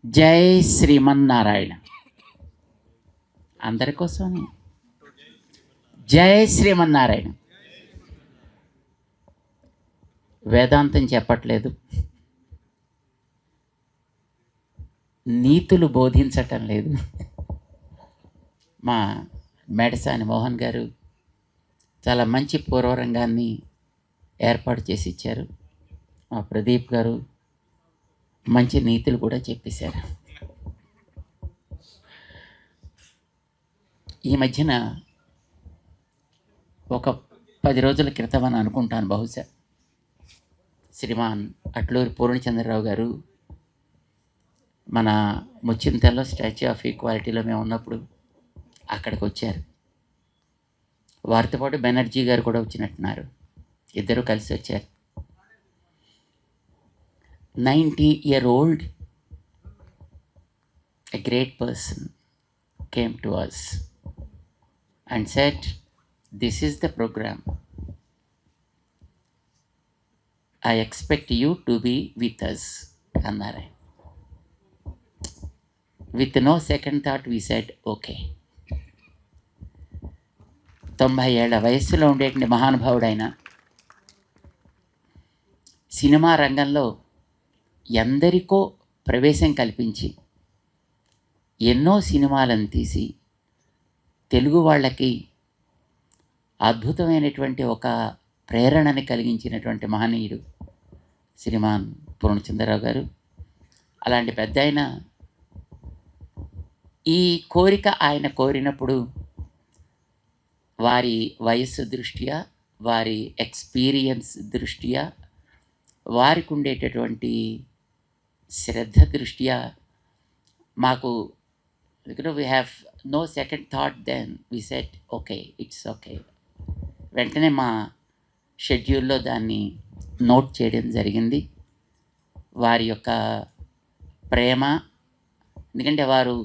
జై శ్రీమన్నారాయణ. అందరి కోసమే జై శ్రీమన్నారాయణ. వేదాంతం చెప్పట్లేదు, నీతులు బోధించటం లేదు. మా మేడసాని మోహన్ గారు చాలా మంచి పూర్వరంగాన్ని ఏర్పాటు చేసి ఇచ్చారు. మా ప్రదీప్ గారు మంచి నీతులు కూడా చెప్పేశారు. ఈ మధ్యన ఒక 10 రోజుల క్రితం అని అనుకుంటాను, బహుశా శ్రీమాన్ అట్లూరి పూర్ణచంద్రరావు గారు మన ముచ్చింతల్లో స్టాచ్యూ ఆఫ్ ఈక్వాలిటీలో మేము ఉన్నప్పుడు అక్కడికి వచ్చారు. వారితో పాటు బెనర్జీ గారు కూడా వచ్చినట్టున్నారు. ఇద్దరు కలిసి వచ్చారు. 90-year-old, a great person came to us and said, "This is the program. I expect you to be with us." అన్నారు. With no second thought we said, okay. 90 ఏళ్ల వయస్సులో ఉండేటువంటి మహానుభావుడైన సినిమా రంగంలో ఎందరికో ప్రవేశం కల్పించి ఎన్నో సినిమాలను తీసి తెలుగు వాళ్ళకి అద్భుతమైనటువంటి ఒక ప్రేరణని కలిగించినటువంటి మహనీయుడు శ్రీమాన్ పూర్ణచంద్రరావు గారు. అలాంటి పెద్ద ఆయన ఈ కోరిక ఆయన కోరినప్పుడు వారి వయస్సు దృష్ట్యా, వారి ఎక్స్పీరియన్స్ దృష్ట్యా, వారికి ఉండేటటువంటి శ్రద్ధ దృష్ట్యా మాకు we have no second thought. Then we set okay, it's okay. వెంటనే మా షెడ్యూల్లో దాన్ని నోట్ చేయడం జరిగింది. వారి యొక్క ప్రేమ, ఎందుకంటే వారు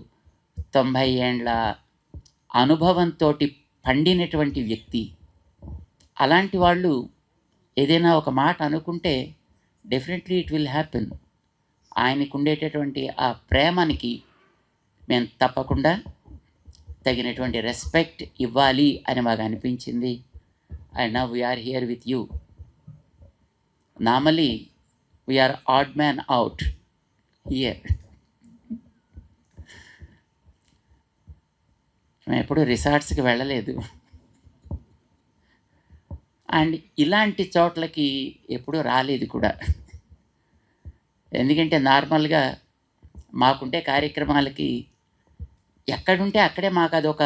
90 ఏండ్ల అనుభవంతో పండినటువంటి వ్యక్తి. అలాంటి వాళ్ళు ఏదైనా ఒక మాట అనుకుంటే డెఫినెట్లీ ఇట్ విల్ హ్యాపెన్. ఆయనకు ఉండేటటువంటి ఆ ప్రేమనికి మేము తప్పకుండా తగినటువంటి రెస్పెక్ట్ ఇవ్వాలి అని మాకు అనిపించింది. And now we are here with you. Normally we are odd man out here. మేము ఎప్పుడు రిసార్ట్స్కి వెళ్ళలేదు, అండ్ ఇలాంటి చోట్లకి ఎప్పుడూ రాలేదు కూడా. ఎందుకంటే నార్మల్గా మాకుంటే కార్యక్రమాలకి ఎక్కడుంటే అక్కడే మాకు అదొక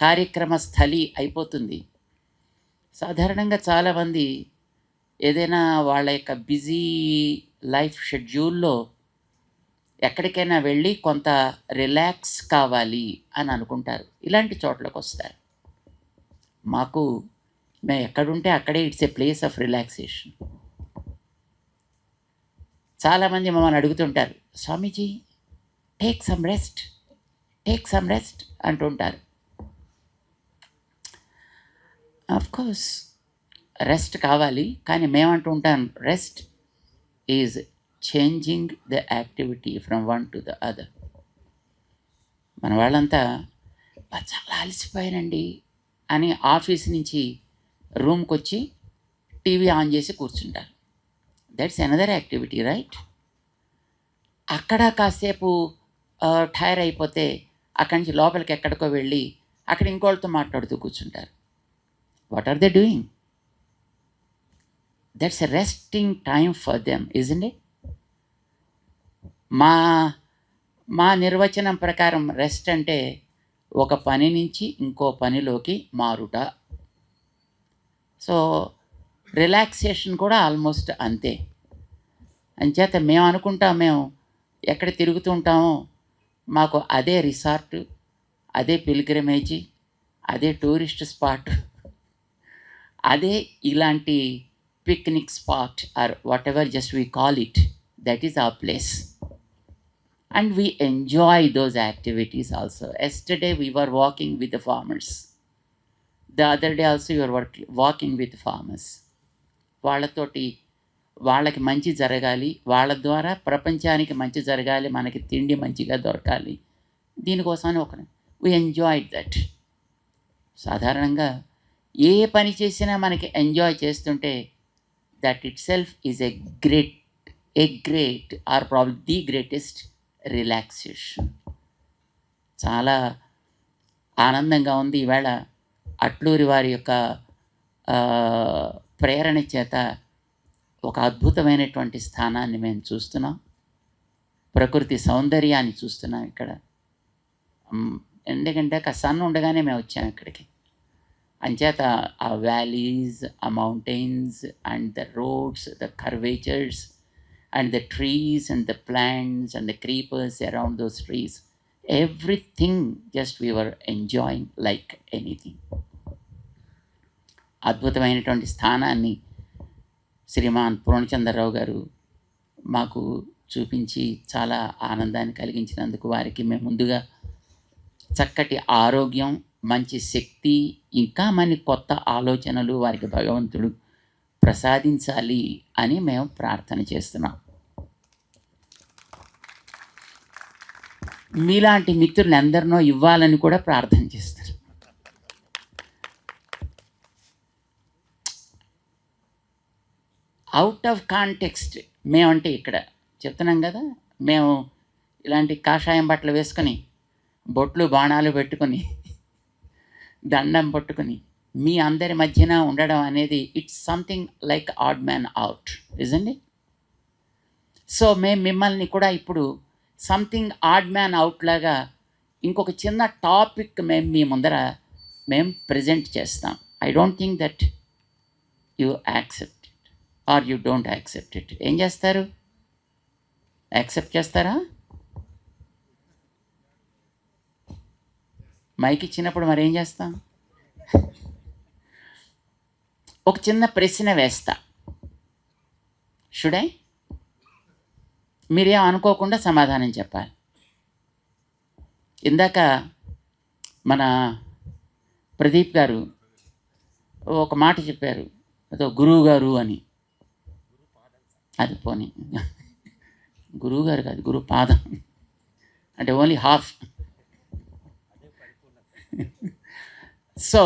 కార్యక్రమ స్థలి అయిపోతుంది. సాధారణంగా చాలామంది ఏదైనా వాళ్ళ యొక్క బిజీ లైఫ్ షెడ్యూల్లో ఎక్కడికైనా వెళ్ళి కొంత రిలాక్స్ కావాలి అని అనుకుంటారు, ఇలాంటి చోట్లకు వస్తారు. మాకు మేము ఎక్కడుంటే అక్కడే it's a place of relaxation. చాలామంది మమ్మల్ని అడుగుతుంటారు, స్వామీజీ టేక్ సమ్ రెస్ట్ అంటుంటారు. ఆఫ్కోర్స్ రెస్ట్ కావాలి, కానీ మేమంటూ ఉంటాం, rest is changing the activity from one to the other. మన వాళ్ళంతా చాలా అలసిపోయానండి అని ఆఫీస్ నుంచి రూమ్కి వచ్చి టీవీ ఆన్ చేసి కూర్చుంటారు. That's another activity, right? అక్కడ కాసేపు టైర్ అయిపోతే అక్కడి నుంచి లోపలికి ఎక్కడికో వెళ్ళి అక్కడ ఇంకోళ్ళతో మాట్లాడుతూ కూర్చుంటారు. What are they doing? That's a resting time for them, isn't it? మా నిర్వచనం ప్రకారం రెస్ట్ అంటే ఒక పని నుంచి ఇంకో పనిలోకి మారుట. సో రిలాక్సేషన్ కూడా ఆల్మోస్ట్ అంతే. అంచేత మేము అనుకుంటాం, మేము ఎక్కడ తిరుగుతూ ఉంటామో మాకు అదే రిసార్టు, అదే పిల్గ్రిమేజీ, అదే టూరిస్ట్ స్పాట్, అదే ఇలాంటి picnic spot or whatever just we call it, that is our place. And we enjoy those activities also. Yesterday we were walking with the farmers. The other day also we were walking with farmers. వాళ్ళతోటి వాళ్ళకి మంచి జరగాలి, వాళ్ళ ద్వారా ప్రపంచానికి మంచి జరగాలి, మనకి తిండి మంచిగా దొరకాలి. దీనికోసమని వి ఎంజాయ్డ్ దట్. సాధారణంగా ఏ పని చేసినా మనకి ఎంజాయ్ చేస్తుంటే that itself is a great or problem the greatest relaxation. చాలా ఆనందంగా ఉంది. ఈవేళ అట్లూరి వారి యొక్క ప్రేరణ చేత ఒక అద్భుతమైనటువంటి స్థానాన్ని మేము చూస్తున్నాం. ప్రకృతి సౌందర్యాన్ని చూస్తున్నాం ఇక్కడ. ఎందుకంటే సన్ ఉండగానే మేము వచ్చాము ఇక్కడికి. అంచేత ఆ వ్యాలీస్, ఆ mountains and the roads, the curvatures and the trees and the plants and the creepers around those trees, everything just we were enjoying like anything. అద్భుతమైనటువంటి స్థానాన్ని శ్రీమాన్ పూర్ణచంద్రరావు గారు మాకు చూపించి చాలా ఆనందాన్ని కలిగించినందుకు వారికి మేము ముందుగా చక్కటి ఆరోగ్యం, మంచి శక్తి, ఇంకా మన కొత్త ఆలోచనలు వారికి భగవంతుడు ప్రసాదించాలి అని మేము ప్రార్థన చేస్తున్నాం. మీలాంటి మిత్రులు ఎందరినో ఇవ్వాలని కూడా ప్రార్థన చేస్తారు. అవుట్ ఆఫ్ కాంటెక్స్ట్ మేమంటే ఇక్కడ చెప్తున్నాం కదా, మేము ఇలాంటి కాషాయం బట్టలు వేసుకొని బొట్లు బాణాలు పెట్టుకొని దండం పట్టుకొని మీ అందరి మధ్యన ఉండడం అనేది it's something like add man out, isn't it? So మేము మిమ్మల్ని కూడా ఇప్పుడు సంథింగ్ ఆడ్ మ్యాన్ అవుట్ లాగా ఇంకొక చిన్న టాపిక్ మేము మీ ముందర మేము ప్రజెంట్ చేస్తాం. I don't think that you accept it or you don't accept it. ఏం చేస్తారు? యాక్సెప్ట్ చేస్తారా? మైక్ ఇచ్చినప్పుడు మరి ఏం చేస్తాం? ఒక చిన్న ప్రశ్న వేస్తా, షుడ్ ఐ? మీరేం అనుకోకుండా సమాధానం చెప్పాలి. ఇందాక మన ప్రదీప్ గారు ఒక మాట చెప్పారు, అదో గురువు గారు అని. అది పోనీ, గురువు గారు కాదు, గురు పాదం అంటే ఓన్లీ హాఫ్. సో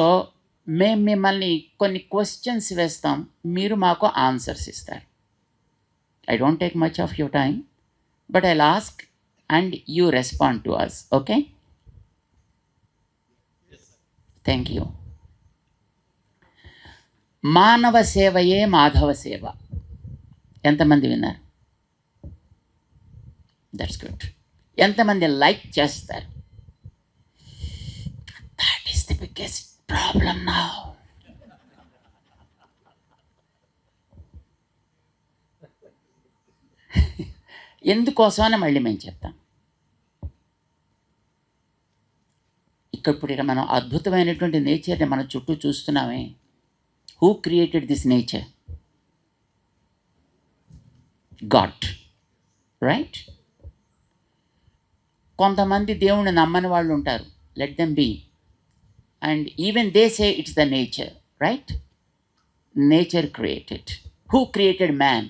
మేము మిమ్మల్ని కొన్ని క్వశ్చన్స్ వేస్తాం, మీరు మాకు ఆన్సర్స్ ఇస్తారు. I don't take much of your time, but I'll ask and you respond to us, okay? Yes, sir. Thank you. మానవ సేవయే మాధవ సేవ. ఎంతమంది విన్నారు? That's good. ఎంతమంది లైక్ చేస్తారు? That is the biggest problem now. ఎందుకోసమని మళ్ళీ మేము చెప్తాం. ఇక్కడ మనం అద్భుతమైనటువంటి నేచర్ని మన చుట్టూ చూస్తున్నామే. Who created this nature? God, right? కొంతమంది దేవుణ్ణి నమ్మని వాళ్ళు ఉంటారు, let them be, and even they say it's the nature, right? Nature created. Who created man?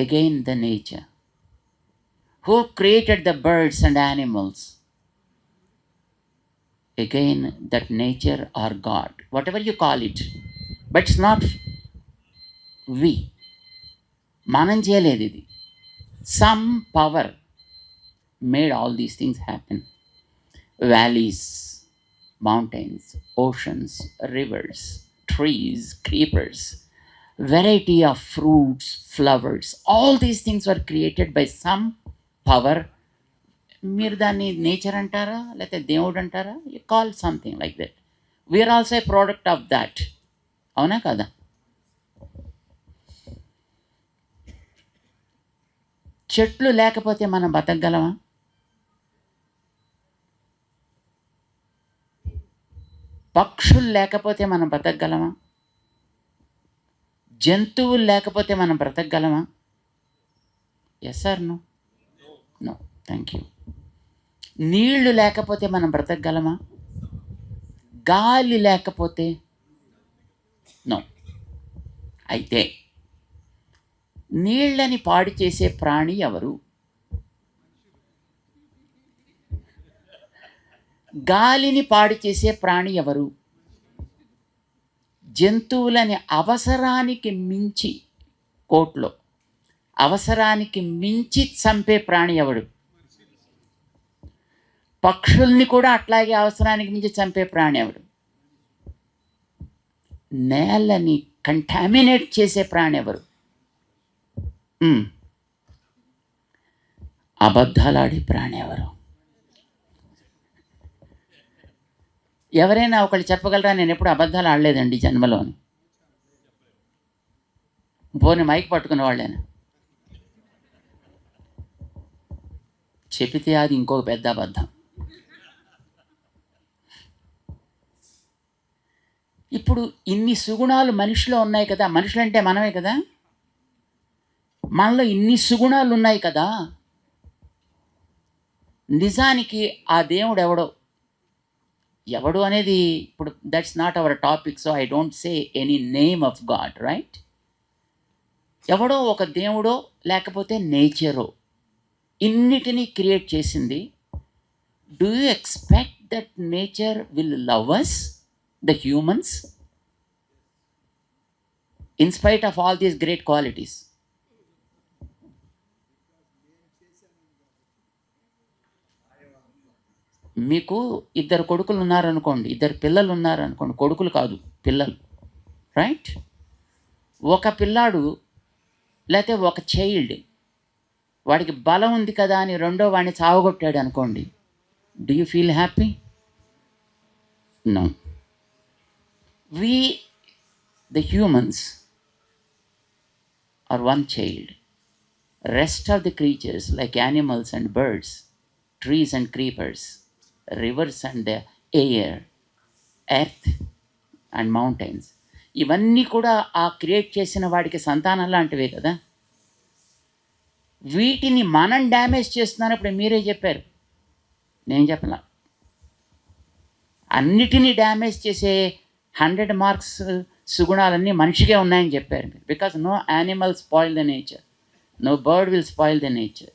Again the nature. Who created the birds and animals? Again that nature or God, whatever you call it, but it's not we. Manam cheyaledi idi. Some power made all these things happen. Valleys, mountains, oceans, rivers, trees, creepers, variety of fruits, flowers, all these things were created by some power. మీరు దాన్ని nature అంటారా లేకపోతే దేవుడు అంటారా? You call something like that. We are also a product of that. అవునా కదా? చెట్లు లేకపోతే మనం బతకగలమా? పక్షులు లేకపోతే మనం బతకగలమా? జంతువులు లేకపోతే మనం బ్రతకగలమా? Yes or no? No. Thank you. నీళ్లు లేకపోతే మనం బ్రతకగలమా? గాలి లేకపోతే? నో. అయితే నీళ్ళని పాడు చేసే ప్రాణి ఎవరు? గాలిని పాడు చేసే ప్రాణి ఎవరు? జంతువులని అవసరానికి మించి, కోర్టులో అవసరానికి మించి చంపే ప్రాణి ఎవడు? పక్షుల్ని కూడా అట్లాగే అవసరానికి మించి చంపే ప్రాణి ఎవడు? నేలని కంటామినేట్ చేసే ప్రాణి ఎవరు? అబద్ధాలాడే ప్రాణి ఎవరు? ఎవరైనా ఒకళ్ళు చెప్పగలరా నేను ఎప్పుడు అబద్ధాలు ఆడలేదండి జన్మలోని? పోనీ మైక్ పట్టుకున్న వాళ్ళేనా? చెబితే అది ఇంకొక పెద్ద అబద్ధం. ఇప్పుడు ఇన్ని సుగుణాలు మనిషిలో ఉన్నాయి కదా, మనుషులంటే మనమే కదా, మనలో ఇన్ని సుగుణాలు ఉన్నాయి కదా, నిజానికి ఆ దేవుడు ఎవడు అనేది ఇప్పుడు that's not our topic, so I don't say any name of God, right? ఎవడో ఒక దేవుడో లేకపోతే నేచరో ఇన్నిటినీ క్రియేట్ చేసింది. Do you expect that nature will love us, the humans, in spite of all these great qualities? మీకు ఇద్దరు కొడుకులు ఉన్నారనుకోండి, ఇద్దరు పిల్లలు ఉన్నారనుకోండి, కొడుకులు కాదు పిల్లలు, రైట్? ఒక పిల్లాడు లేకపోతే ఒక చైల్డ్, వాడికి బలం ఉంది కదా అని రెండో వాడిని చావగొట్టాడు అనుకోండి, do you feel happy? No. We, the humans, are one child. Rest of the creatures like animals and birds, trees and creepers, rivers and the air, earth and mountains, ఇవన్నీ కూడా ఆ క్రియేట్ చేసిన వాడికి సంతానం లాంటివే కదా. వీటిని మనం డ్యామేజ్ చేస్తున్నాను. ఇప్పుడు మీరే చెప్పారు, నేను చెప్పలా. అన్నిటినీ డ్యామేజ్ చేసే 100 మార్క్స్ సుగుణాలన్నీ మనిషిగా ఉన్నాయని చెప్పారు మీరు. Because no animal spoil the nature, no bird will spoil the nature.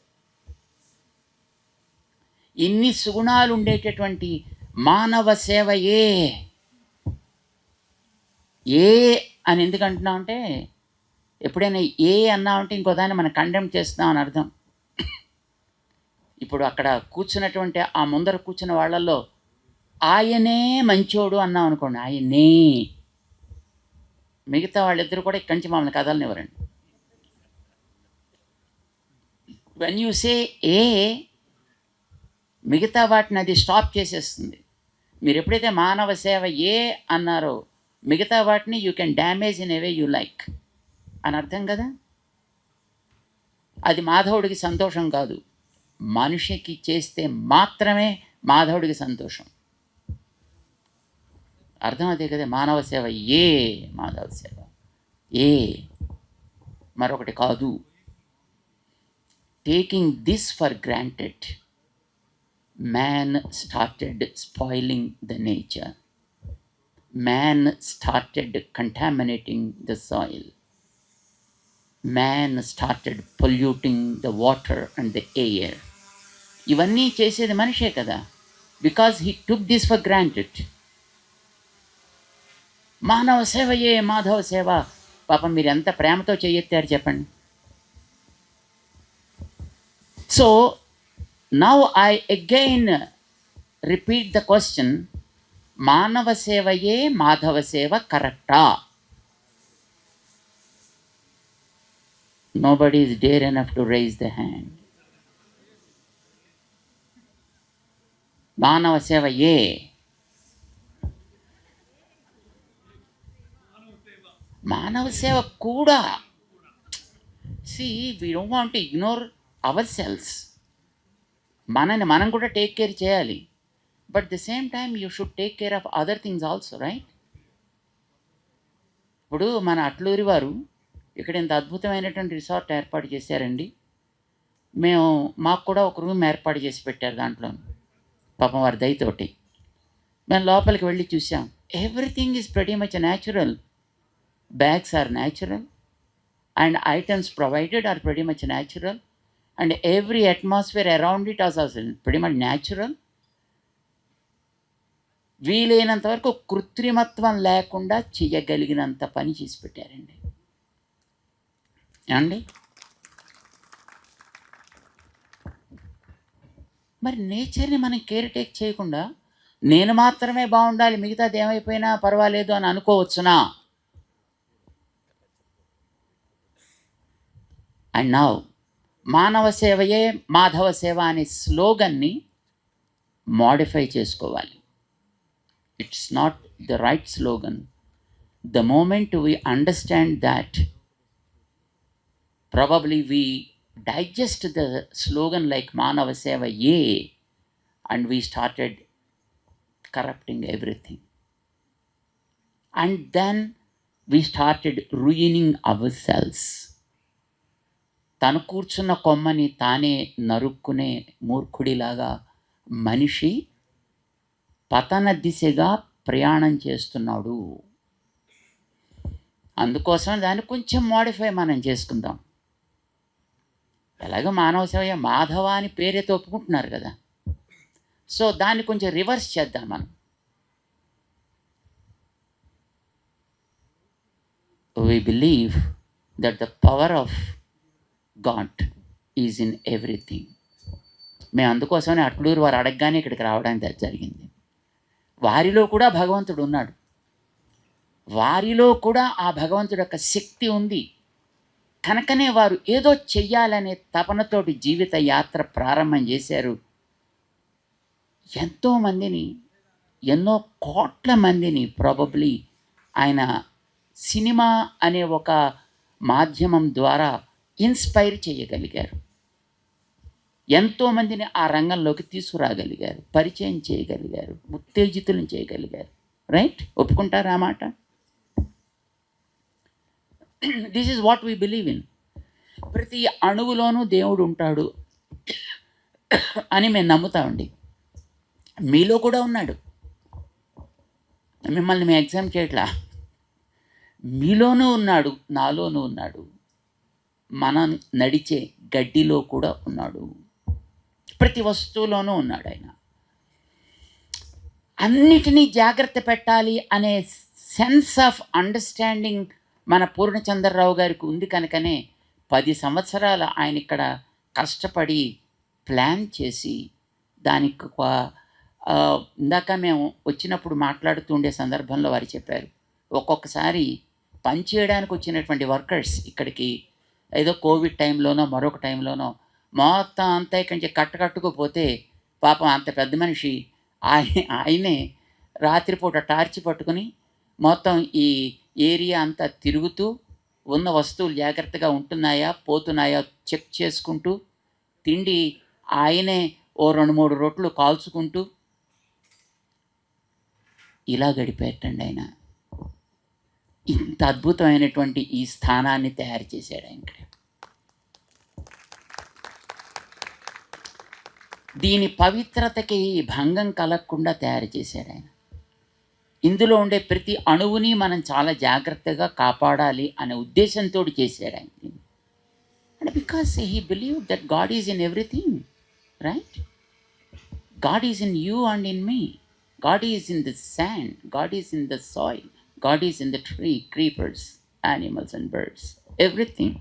ఇన్ని సుగుణాలు ఉండేటటువంటి మానవ సేవ ఏ అని ఎందుకు అంటున్నాం అంటే, ఎప్పుడైనా ఏ అన్నామంటే ఇంకో దాన్ని మనం కండెమ్ చేస్తున్నాం అని అర్థం. ఇప్పుడు అక్కడ కూర్చున్నటువంటి ఆ ముందర కూర్చున్న వాళ్ళల్లో ఆయనే మంచోడు అన్నాం అనుకోండి, ఆయనే, మిగతా వాళ్ళిద్దరు కూడా ఇక్కడి నుంచి మమ్మల్ని కదలనివ్వరండి. వెన్ యూ సే ఏ, మిగతా వాటిని అది స్టాప్ చేసేస్తుంది. మీరు ఎప్పుడైతే మానవ సేవ ఏ అన్నారో, మిగతా వాటిని you can damage in a way you like అని అర్థం కదా. అది మాధవుడికి సంతోషం కాదు, మనిషికి చేస్తే మాత్రమే మాధవుడికి సంతోషం. అర్థం అదే కదా. మానవ సేవ మాధవ సేవ మరొకటి కాదు. Taking this for granted, man started spoiling the nature, man started contaminating the soil, man started polluting the water and the air. ఇవన్నీ చేసేది మనిషే కదా, because he took this for granted. మానవ సేవ మాధవ సేవ. పాపం మీరు ఎంత ప్రేమతో చేయెత్తారు చెప్పండి. So now I again repeat the question, మానవ సేవయే మాధవ సేవ కరెక్టా? Nobody is dare enough to raise the hand. మానవ సేవ మానవ సేవ కూడా. See, we don't want to ignore ourselves. మనం కూడా టేక్ కేర్ చేయాలి. But the same time you should take care of other things also, right? ఇప్పుడు మన అట్లూరి వారు ఇక్కడ ఇంత అద్భుతమైనటువంటి రిసార్ట్ ఏర్పాటు చేశారండి. మాకు కూడా ఒక రూమ్ ఏర్పాటు చేసి పెట్టారు దాంట్లో, పాపం వారి దయతోటి. మేము లోపలికి వెళ్ళి చూసాం. Everything is pretty much natural. Bags are natural, and items provided are pretty much natural, and every atmosphere around it is also pretty much natural. వీలైనంత వరకు కృత్రిమత్వం లేకుండా చేయగలిగినంత పని చేసి పెట్టారండి అండి. మరి నేచర్ని మనం కేర్ టేక్ చేయకుండా నేను మాత్రమే బాగుండాలి, మిగతాది ఏమైపోయినా పర్వాలేదు అని అనుకోవచ్చునా? అండ్ నౌ మానవ సేవయే మాధవ సేవ అనే స్లోగన్ని మోడిఫై చేసుకోవాలి. It's not the right slogan. The moment we understand that, probably we digest the slogan like Manava Seva Ye, and we started corrupting everything. And then we started ruining ourselves. తను కూర్చున్న కొమ్మని తానే నరుక్కునే మూర్ఖుడిలాగా మనిషి పతన దిశగా ప్రయాణం చేస్తున్నాడు. అందుకోసం దాన్ని కొంచెం మోడిఫై మనం చేసుకుందాం. ఎలాగో మానవ సేవ మాధవ అని పేరైతే ఒప్పుకుంటున్నారు కదా, సో దాన్ని కొంచెం రివర్స్ చేద్దాం మనం. We believe that the power of God is in everything. మేము అందుకోసమని అట్లూరు వారు అడగగానే ఇక్కడికి రావడానికి జరిగింది. వారిలో కూడా భగవంతుడు ఉన్నాడు, వారిలో కూడా ఆ భగవంతుడి యొక్క శక్తి ఉంది కనుకనే వారు ఏదో చెయ్యాలనే తపనతోటి జీవిత యాత్ర ప్రారంభం చేశారు. ఎంతోమందిని, ఎన్నో కోట్ల మందిని ప్రాబబ్లీ ఆయన సినిమా అనే ఒక మాధ్యమం ద్వారా ఇన్స్పైర్ చేయగలిగారు. ఎంతోమందిని ఆ రంగంలోకి తీసుకురాగలిగారు, పరిచయం చేయగలిగారు, ఉత్తేజితులను చేయగలిగారు. రైట్? ఒప్పుకుంటారా ఆ మాట? This is what we believe in. ప్రతి అణువులోనూ దేవుడు ఉంటాడు అని మేము నమ్ముతామండి. మీలో కూడా ఉన్నాడు, మిమ్మల్ని మేము ఎగ్జామ్ చేయట్లా. మీలోనూ ఉన్నాడు, నాలోనూ ఉన్నాడు, మనం నడిచే గడ్డిలో కూడా ఉన్నాడు, ప్రతి వస్తువులోనూ ఉన్నాడు ఆయన. అన్నిటినీ జాగ్రత్త పెట్టాలి అనే సెన్స్ ఆఫ్ అండర్స్టాండింగ్ మన పూర్ణచంద్రరావు గారికి ఉంది కనుకనే 10 సంవత్సరాలు ఆయన ఇక్కడ కష్టపడి ప్లాన్ చేసి దానికి ఇందాక మేము వచ్చినప్పుడు మాట్లాడుతూ ఉండే సందర్భంలో వారు చెప్పారు, ఒక్కొక్కసారి పనిచేయడానికి వచ్చినటువంటి వర్కర్స్ ఇక్కడికి ఏదో కోవిడ్ టైంలోనో మరొక టైంలోనో మొత్తం అంతా ఇక్కడి నుంచి కట్టుకుపోతే పాపం అంత పెద్ద మనిషి ఆయనే రాత్రిపూట టార్చి పట్టుకుని మొత్తం ఈ ఏరియా అంతా తిరుగుతూ ఉన్న వస్తువులు జాగ్రత్తగా ఉంటున్నాయా పోతున్నాయా చెక్ చేసుకుంటూ, తిండి ఆయనే ఓ 2-3 రొట్లు కాల్చుకుంటూ ఇలా గడిపేటండి ఆయన. ఇంత అద్భుతమైనటువంటి ఈ స్థానాన్ని తయారు చేశాడు ఆయన. దీని పవిత్రతకి భంగం కలగకుండా తయారు చేశాడు ఆయన. ఇందులో ఉండే ప్రతి అణువుని మనం చాలా జాగ్రత్తగా కాపాడాలి అనే ఉద్దేశంతో చేశాడు ఆయన. And because he believe that God is in everything, right? God is in you and in me. God is in the sand, God is in the soil, God is in the tree, creepers, animals and birds, everything.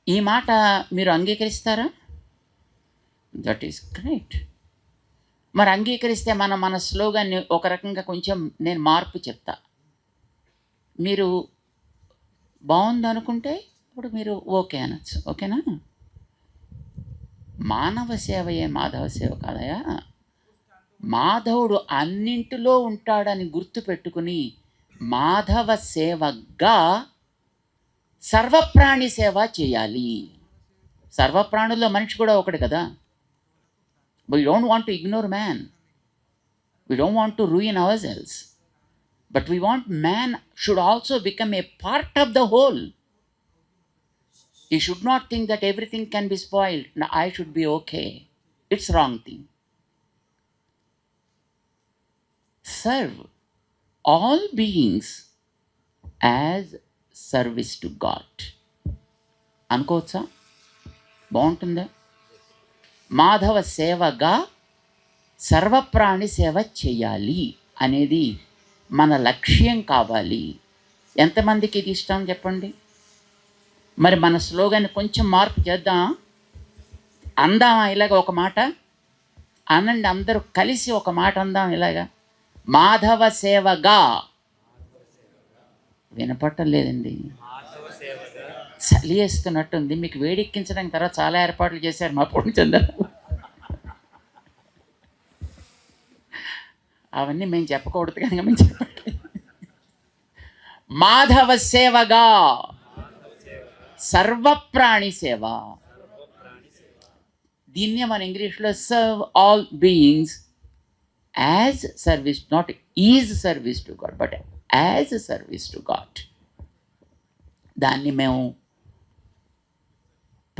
ఈ మాట మీరు అంగీకరిస్తారా? That is great. మరి అంగీకరిస్తే మన స్లోగాన్ని ఒక రకంగా కొంచెం నేను మార్పు చెప్తా. మీరు బాగుందనుకుంటే ఇప్పుడు మీరు ఓకే అనొచ్చు. ఓకేనా? మానవ సేవయే మాధవ సేవ కాదయా. మాధవుడు అన్నింటిలో ఉంటాడని గుర్తుపెట్టుకుని మాధవ సేవగా సర్వప్రాణి సేవ చేయాలి. సర్వప్రాణుల్లో మనిషి కూడా ఒకటి కదా. We don't want to ignore man. We don't want to ruin ourselves. But we want man should also become a part of the whole. He should not think that everything can be spoiled. Now I should be okay. It's wrong thing. Serve all beings as service to God అనుకోవచ్చా? బాగుంటుందా? మాధవ సేవగా సర్వప్రాణి సేవ చేయాలి అనేది మన లక్ష్యం కావాలి. ఎంతమందికి ఇది ఇష్టం చెప్పండి? మరి మన స్లోగన్ కొంచెం మార్పు చేద్దాం, అందామా? ఇలాగ ఒక మాట అనండి, అందరూ కలిసి ఒక మాట అందాం ఇలాగా, మాధవ సేవగా. వినపట్టలేదండి, చలి వేస్తున్నట్టుంది. మీకు వేడెక్కించడానికి తర్వాత చాలా ఏర్పాట్లు చేశారు మా పూర్ణచంద్ర. అవన్నీ మేము చెప్పకూడదు కనుక మేము చెప్పండి. మాధవ సేవగా సర్వప్రాణి సేవ. దీన్నే మన ఇంగ్లీష్లో serve all beings as service, not is service to God but as service to God. దాన్ని మేము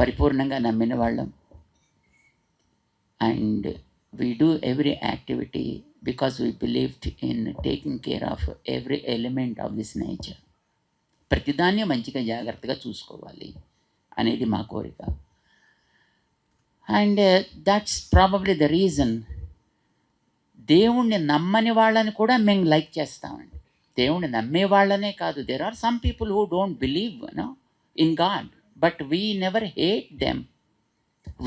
పరిపూర్ణంగా నమ్మిన వాళ్ళం. And we do every activity because we believed in taking care of every element of this nature. ప్రతిదాన్ని మంచిగా జాగ్రత్తగా చూసుకోవాలి అనేది మా కోరిక. And that's probably the reason దేవుణ్ణి నమ్మని వాళ్ళని కూడా మేము లైక్ చేస్తామండి. దేవుణ్ణి నమ్మే వాళ్ళనే కాదు, there are some people who don't believe in God, but we never hate them.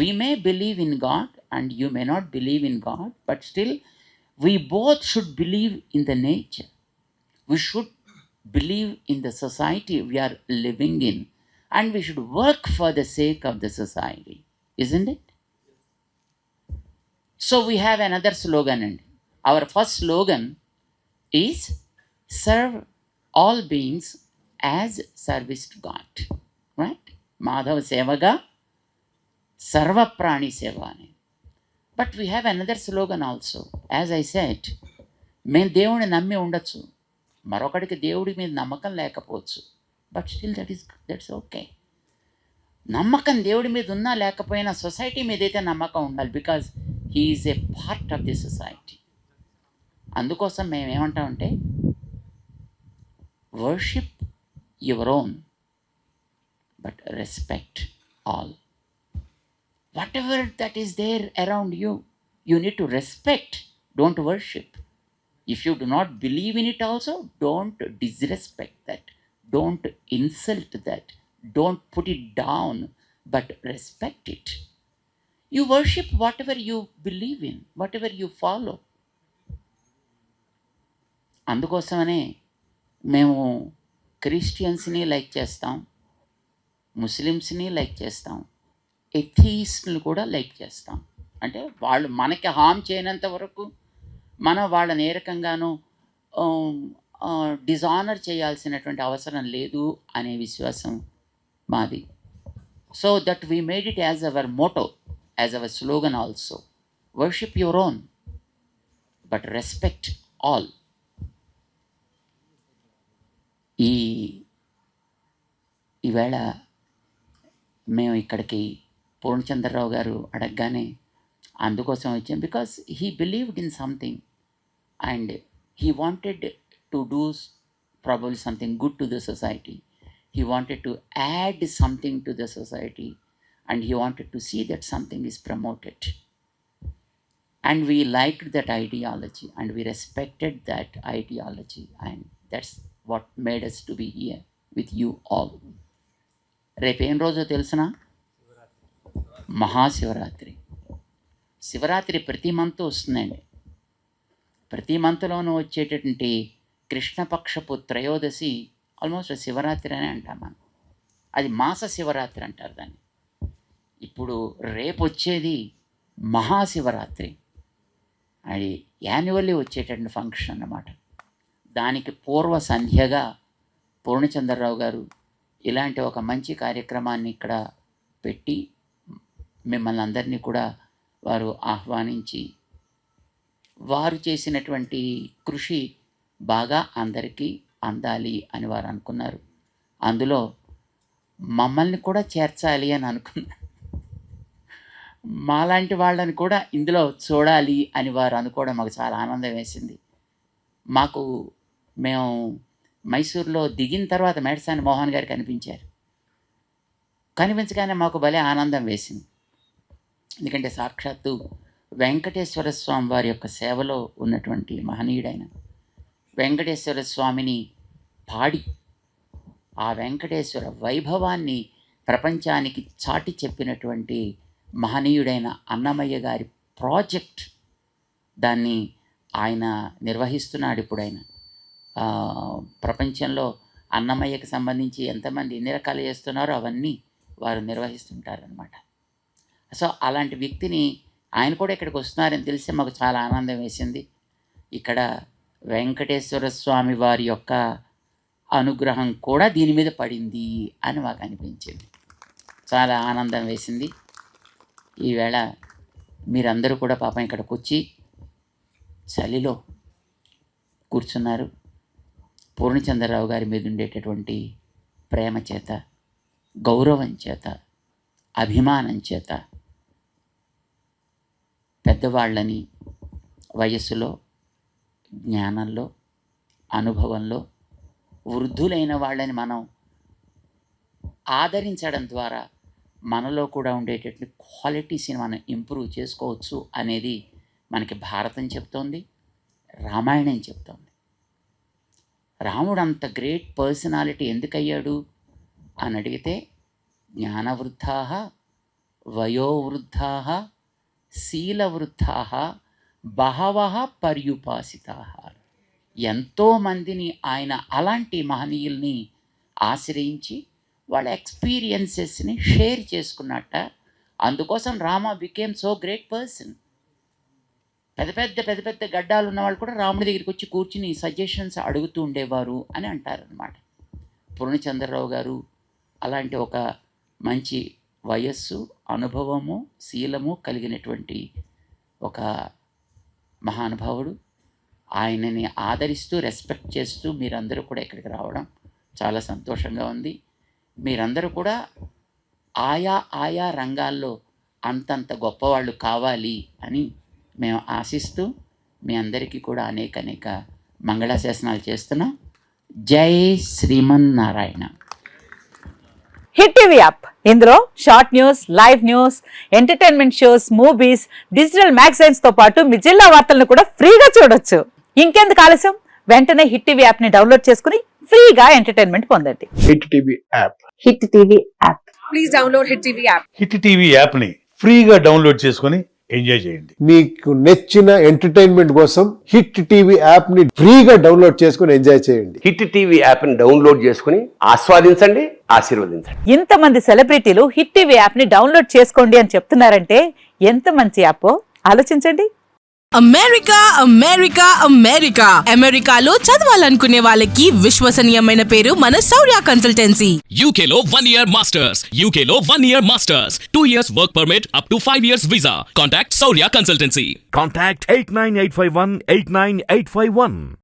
We may believe in God and you may not believe in God, but still we both should believe in the nature. We should believe in the society we are living in, and we should work for the sake of the society, isn't it? So we have another slogan, and our first slogan is serve all beings as service to God, right? Madhava Sevaga Sarva Prani Sevani. But we have another slogan also. As I said, మేము దేవుని నమ్మి ఉండొచ్చు, మరొకడికి దేవుడి మీద నమ్మకం లేకపోవచ్చు, but still that's okay. నమ్మకం దేవుడి మీద ఉన్నా లేకపోయినా సొసైటీ మీద అయితే నమ్మకం ఉండాలి, because he is a part of the society. అందుకోసం మేము ఏమంటామంటే worship your own but respect all. Whatever that is there around you, you need to respect, don't worship. If you do not believe in it also, don't disrespect that, don't insult that, don't put it down, but respect it. You worship whatever you believe in, whatever you follow. అందుకోసమనే మేము క్రిస్టియన్స్ని like చేస్తాం, ముస్లిమ్స్ని like చేస్తాం, ఎథీస్ట్ని కూడా like చేస్తాం. అంటే వాళ్ళు మనకి హామ్ చేయనంత వరకు మనం వాళ్ళని ఏ రకంగానూ డిజానర్ చేయాల్సినటువంటి అవసరం లేదు అనే విశ్వాసం మాది. So that we made it as our motto, as our slogan also. Worship your own but respect all. ఈవేళ మేము ఇక్కడికి పూర్ణచంద్రరావు గారు అడగగానే అందుకోసం వచ్చాం, because he believed in something and he wanted to do probably something good to the society. He wanted to add something to the society, and he wanted to see that something is promoted. And we liked that ideology and we respected that ideology, and that's what made us to be here with you all. రేపు ఏం రోజో తెలుసునా? మహాశివరాత్రి. శివరాత్రి ప్రతి month వస్తుందండి. ప్రతి మంత్లోనూ వచ్చేటటువంటి కృష్ణపక్షపు త్రయోదశి almost Shivaratri అనే అంటాం మనం. అది మాస శివరాత్రి అంటారు దాన్ని. ఇప్పుడు రేపు వచ్చేది మహాశివరాత్రి, అది యాన్యువల్లీ వచ్చేటటువంటి ఫంక్షన్ అన్నమాట. దానికి పూర్వ సంధ్యగా పూర్ణచంద్రరావు గారు ఇలాంటి ఒక మంచి కార్యక్రమాన్ని ఇక్కడ పెట్టి మిమ్మల్ని అందరినీ కూడా వారు ఆహ్వానించి, వారు చేసినటువంటి కృషి బాగా అందరికీ అందాలి అని వారు అనుకున్నారు. అందులో మమ్మల్ని కూడా చేర్చాలి అని అనుకున్నారు. మాలాంటి వాళ్ళని కూడా ఇందులో చూడాలి అని వారు అనుకోవడం మాకు చాలా ఆనందం వేసింది. మేము మైసూర్లో దిగిన తర్వాత మేడసాని మోహన్ గారు కనిపించారు. కనిపించగానే మాకు భలే ఆనందం వేసింది. ఎందుకంటే సాక్షాత్తు వెంకటేశ్వర స్వామి వారి యొక్క సేవలో ఉన్నటువంటి మహనీయుడైన వెంకటేశ్వర స్వామిని పాడి ఆ వెంకటేశ్వర వైభవాన్ని ప్రపంచానికి చాటి చెప్పినటువంటి మహనీయుడైన అన్నమయ్య గారి ప్రాజెక్ట్, దాన్ని ఆయన నిర్వహిస్తున్నాడు. ఇప్పుడు ఆయన ప్రపంచంలో అన్నమయ్యకు సంబంధించి ఎంతమంది ఎన్ని రకాలు చేస్తున్నారో అవన్నీ వారు నిర్వహిస్తుంటారనమాట. సో అలాంటి వ్యక్తిని ఆయన కూడా ఇక్కడికి వస్తున్నారని తెలిసి మాకు చాలా ఆనందం వేసింది. ఇక్కడ వెంకటేశ్వర స్వామి వారి యొక్క అనుగ్రహం కూడా దీని మీద పడింది అని మాకు అనిపించింది. చాలా ఆనందం వేసింది. ఈవేళ మీరందరూ కూడా పాపం ఇక్కడికి వచ్చి చలిలో కూర్చున్నారు. పూర్ణచంద్రరావు గారి మీద ఉండేటటువంటి ప్రేమ చేత, గౌరవం చేత, అభిమానం చేత పెద్దవాళ్ళని వయస్సులో, జ్ఞానంలో, అనుభవంలో వృద్ధులైన వాళ్ళని మనం ఆదరించడం ద్వారా మనలో కూడా ఉండేటటువంటి క్వాలిటీస్ని మనం ఇంప్రూవ్ చేసుకోవచ్చు అనేది మనకి భారతం చెప్తోంది, రామాయణం చెప్తోంది. రాముడు అంత గ్రేట్ పర్సనాలిటీ ఎందుకయ్యాడు అని అడిగితే జ్ఞానవృద్ధాః, వయోవృద్ధాః, శీలవృద్ధాః, బహవః పర్యుపాసితాః. ఎంతోమందిని ఆయన అలాంటి మహనీయుల్ని ఆశ్రయించి వాళ్ళ ఎక్స్పీరియన్సెస్ని షేర్ చేసుకున్నట్ట. అందుకోసం Rama became so great person. పెద్ద పెద్ద గడ్డాలు ఉన్నవాళ్ళు కూడా రాముడి దగ్గరికి వచ్చి కూర్చుని సజెషన్స్ అడుగుతూ ఉండేవారు అని అంటారనమాట. పూర్ణచంద్రరావు గారు అలాంటి ఒక మంచి వయస్సు, అనుభవము, శీలము కలిగినటువంటి ఒక మహానుభావుడు. ఆయనని ఆదరిస్తూ, రెస్పెక్ట్ చేస్తూ మీరందరూ కూడా ఇక్కడికి రావడం చాలా సంతోషంగా ఉంది. మీరందరూ కూడా ఆయా రంగాల్లో అంతంత గొప్పవాళ్ళు కావాలి అని మేము ఆశిస్తూ మీ అందరికీ కూడా అనేక మంగళాశాసనాలు చేస్తున్నాం. జై శ్రీమన్నారాయణ. హిట్ టీవీ యాప్, ఇందులో short news, live news, entertainment shows, movies, digital magazines తో పాటు మీ జిల్లా వార్తలను కూడా ఫ్రీగా చూడొచ్చు. ఇంకెందుకు ఆలస్యం, వెంటనే హిట్ టీవీ యాప్ ని డౌన్లోడ్ చేసుకుని ఫ్రీగా ఎంటర్టైన్మెంట్ పొందండి. Hit TV app. Hit TV app. Please download hit TV app. Hit TV app ని ఫ్రీగా డౌన్లోడ్ చేసుకొని ఎంజాయ్ చేయండి. మీకు నచ్చిన ఎంటర్టైన్మెంట్ కోసం హిట్ టీవీ యాప్ ని ఫ్రీగా డౌన్లోడ్ చేసుకొని ఎంజాయ్ చేయండి. హిట్ టీవీ యాప్ ని డౌన్లోడ్ చేసుకుని ఆస్వాదించండి, ఆశీర్వదించండి. ఇంతమంది సెలబ్రిటీలు హిట్ టీవీ యాప్ ని డౌన్లోడ్ చేసుకోండి అని చెప్తున్నారంటే ఎంత మంచి యాప్ ఆలోచించండి. అమెరికాలో చదవాలనుకునే వాళ్ళకి విశ్వసనీయమైన పేరు మన శౌర్య కన్సల్టెన్సీ. UK లో 1 year masters, 2 years work permit up to 5 years visa. Contact Saurya Consultancy. Contact 89851 89851.